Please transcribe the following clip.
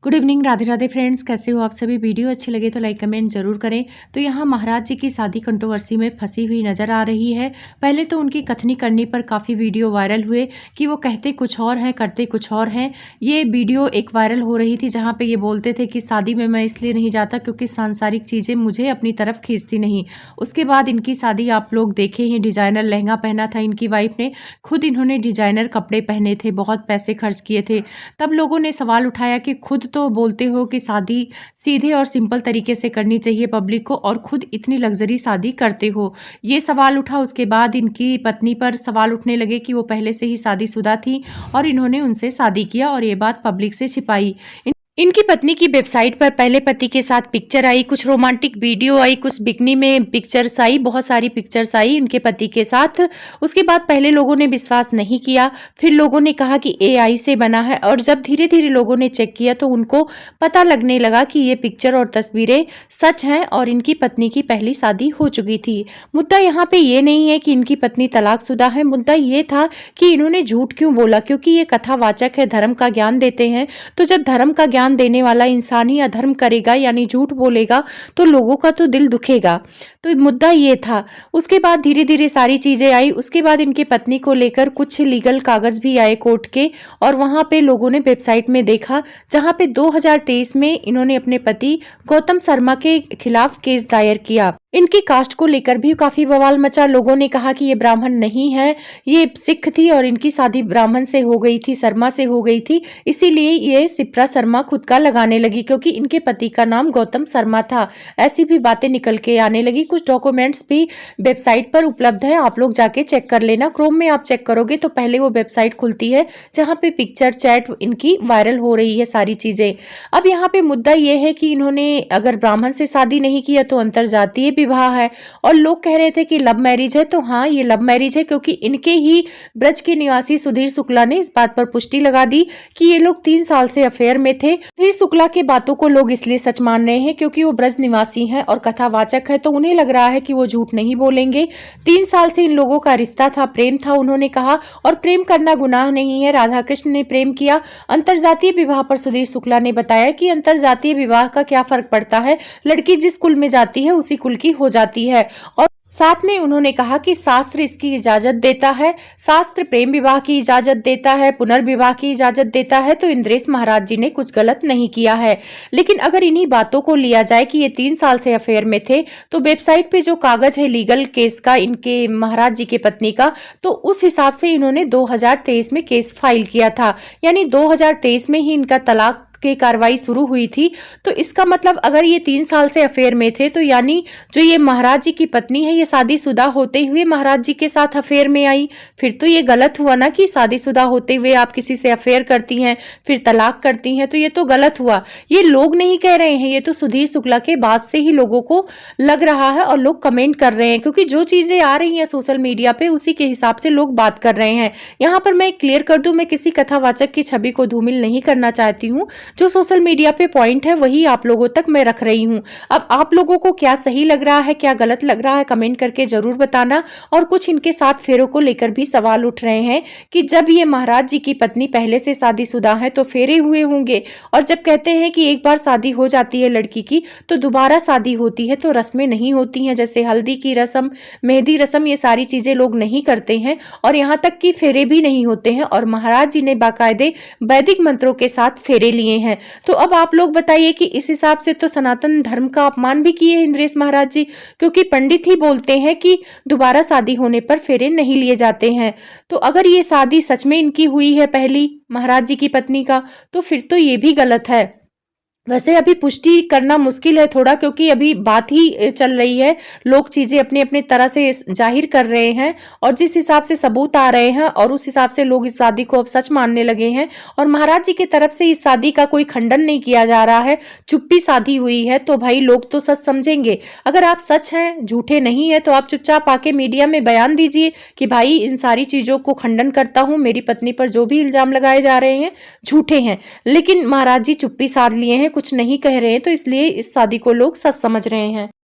Good evening, Radhe Radhe friends. कैसे हो आप सभी? वीडियो अच्छी लगे तो लाइक कमेंट जरूर करें। तो यहाँ महाराज जी की शादी कंट्रोवर्सी में फंसी हुई नजर आ रही है। पहले तो उनकी कथनी करने पर काफ़ी वीडियो वायरल हुए कि वो कहते कुछ और हैं करते कुछ और हैं। ये वीडियो एक वायरल हो रही थी जहाँ पे ये बोलते थे कि शादी में मैं इसलिए नहीं जाता क्योंकि सांसारिक चीज़ें मुझे अपनी तरफ खींचती नहीं। उसके बाद इनकी शादी आप लोग देखे ही, डिजाइनर लहंगा पहना था इनकी वाइफ ने, खुद इन्होंने डिजाइनर कपड़े पहने थे, बहुत पैसे खर्च किए थे। तब लोगों ने सवाल उठाया कि खुद तो बोलते हो कि शादी सीधे और सिंपल तरीके से करनी चाहिए पब्लिक को, और खुद इतनी लग्जरी शादी करते हो। ये सवाल उठा। उसके बाद इनकी पत्नी पर सवाल उठने लगे कि वो पहले से ही शादीशुदा थी और इन्होंने उनसे शादी किया और ये बात पब्लिक से छिपाई। इनकी पत्नी की वेबसाइट पर पहले पति के साथ पिक्चर आई, कुछ रोमांटिक वीडियो आई, कुछ बिकनी में पिक्चर्स आई, बहुत सारी पिक्चर्स आई इनके पति के साथ। उसके बाद पहले लोगों ने विश्वास नहीं किया, फिर लोगों ने कहा कि एआई से बना है, और जब धीरे धीरे लोगों ने चेक किया तो उनको पता लगने लगा कि ये पिक्चर और तस्वीरें सच हैं और इनकी पत्नी की पहली शादी हो चुकी थी। मुद्दा यहाँ पे ये नहीं है कि इनकी पत्नी तलाकशुदा है, मुद्दा ये था कि इन्होंने झूठ क्यों बोला, क्योंकि ये कथावाचक है, धर्म का ज्ञान देते हैं। तो जब धर्म का ज्ञान देने वाला इंसान ही अधर्म करेगा यानी झूठ बोलेगा तो लोगों का तो दिल दुखेगा। तो मुद्दा ये था। उसके बाद धीरे धीरे सारी चीजें आई। उसके बाद इनके पत्नी को लेकर कुछ लीगल कागज भी आए कोर्ट के, और वहां पे लोगों ने वेबसाइट में देखा जहां पे 2023 में इन्होंने अपने पति गौतम शर्मा के खिलाफ केस दायर किया। इनकी कास्ट को लेकर भी काफी बवाल मचा। लोगों ने कहा कि ये ब्राह्मण नहीं है, ये सिख थी और इनकी शादी ब्राह्मण से हो गई थी, शर्मा से हो गई थी, इसीलिए ये शिप्रा शर्मा खुद का लगाने लगी क्योंकि इनके पति का नाम गौतम शर्मा था। ऐसी भी बातें निकल के आने लगी। कुछ डॉक्यूमेंट्स भी वेबसाइट पर उपलब्ध है, आप लोग जाके चेक कर लेना। क्रोम में आप चेक करोगे तो पहले वो वेबसाइट खुलती है जहाँ पे पिक्चर चैट इनकी वायरल हो रही है सारी चीजें। अब यहाँ पे मुद्दा ये है कि इन्होंने अगर ब्राह्मण से शादी नहीं किया तो अंतरजातीय विवाह है, और लोग कह रहे थे कि लव मैरिज है। तो हाँ, ये लव मैरिज है क्योंकि इनके ही ब्रज के निवासी सुधीर शुक्ला ने इस बात पर पुष्टि लगा दी कि ये लोग 3 साल से अफेयर में थे। सुधीर शुक्ला की बातों को लोग इसलिए सच मान रहे हैं क्योंकि वो ब्रज निवासी हैं और कथावाचक है, तो उन्हें लग रहा है कि वो झूठ नहीं बोलेंगे। 3 साल से इन लोगों का रिश्ता था, प्रेम था, उन्होंने कहा, और प्रेम करना गुनाह नहीं है। राधा कृष्ण ने प्रेम किया। अंतरजातीय विवाह पर सुधीर शुक्ला ने बताया कि अंतरजातीय विवाह का क्या फर्क पड़ता है, लड़की जिस कुल में जाती है उसी कुल की हो जाती है। और साथ में उन्होंने कहा कि शास्त्र इसकी इजाजत देता है, शास्त्र प्रेम विवाह की इजाजत देता है, पुनर्विवाह की इजाजत देता है। तो इंद्रेश महाराज जी ने कुछ गलत नहीं किया है। लेकिन अगर इन्हीं बातों को लिया जाए कि ये 3 साल से अफेयर में थे, तो वेबसाइट पे जो कागज है लीगल केस का इनके महाराज जी के पत्नी का, तो उस हिसाब से इन्होंने 2023 में केस फाइल किया था, यानी 2023 में ही इनका तलाक की कार्रवाई शुरू हुई थी। तो इसका मतलब अगर ये 3 साल से अफेयर में थे तो यानी जो ये महाराज जी की पत्नी है ये शादीशुदा होते हुए महाराज जी के साथ अफेयर में आई। फिर तो ये गलत हुआ ना कि शादीशुदा होते हुए आप किसी से अफेयर करती हैं फिर तलाक करती हैं, तो ये तो गलत हुआ। ये लोग नहीं कह रहे हैं, ये तो सुधीर शुक्ला के बाद से ही लोगों को लग रहा है और लोग कमेंट कर रहे हैं, क्योंकि जो चीजें आ रही हैं सोशल मीडिया पे उसी के हिसाब से लोग बात कर रहे हैं। यहाँ पर मैं क्लियर कर दूं, मैं किसी कथावाचक की छवि को धूमिल नहीं करना चाहती हूँ। जो सोशल मीडिया पे पॉइंट है वही आप लोगों तक मैं रख रही हूँ। अब आप लोगों को क्या सही लग रहा है, क्या गलत लग रहा है, कमेंट करके जरूर बताना। और कुछ इनके साथ फेरों को लेकर भी सवाल उठ रहे हैं कि जब ये महाराज जी की पत्नी पहले से शादीशुदा है तो फेरे हुए होंगे, और जब कहते हैं कि एक बार शादी हो जाती है लड़की की तो दोबारा शादी होती है तो रस्में नहीं होती हैं, जैसे हल्दी की रस्म, मेहंदी रस्म, ये सारी चीजें लोग नहीं करते हैं, और यहाँ तक कि फेरे भी नहीं होते हैं। और महाराज जी ने बाकायदे वैदिक मंत्रों के साथ फेरे लिए हैं। तो अब आप लोग बताइए कि इस हिसाब से तो सनातन धर्म का अपमान भी किए इंद्रेश महाराज जी, क्योंकि पंडित ही बोलते हैं कि दोबारा शादी होने पर फेरे नहीं लिए जाते हैं। तो अगर ये शादी सच में इनकी हुई है पहली महाराज जी की पत्नी का, तो फिर तो ये भी गलत है। वैसे अभी पुष्टि करना मुश्किल है थोड़ा, क्योंकि अभी बात ही चल रही है, लोग चीजें अपने अपने तरह से जाहिर कर रहे हैं, और जिस हिसाब से सबूत आ रहे हैं और उस हिसाब से लोग इस शादी को अब सच मानने लगे हैं। और महाराज जी की तरफ से इस शादी का कोई खंडन नहीं किया जा रहा है, चुप्पी शादी हुई है, तो भाई लोग तो सच समझेंगे। अगर आप सच हैं, झूठे नहीं है, तो आप चुपचाप आके मीडिया में बयान दीजिए कि भाई इन सारी चीजों को खंडन करता हूं, मेरी पत्नी पर जो भी इल्जाम लगाए जा रहे हैं झूठे हैं। लेकिन महाराज जी चुप्पी साध लिए हैं, कुछ नहीं कह रहे हैं, तो इसलिए इस शादी को लोग सच समझ रहे हैं।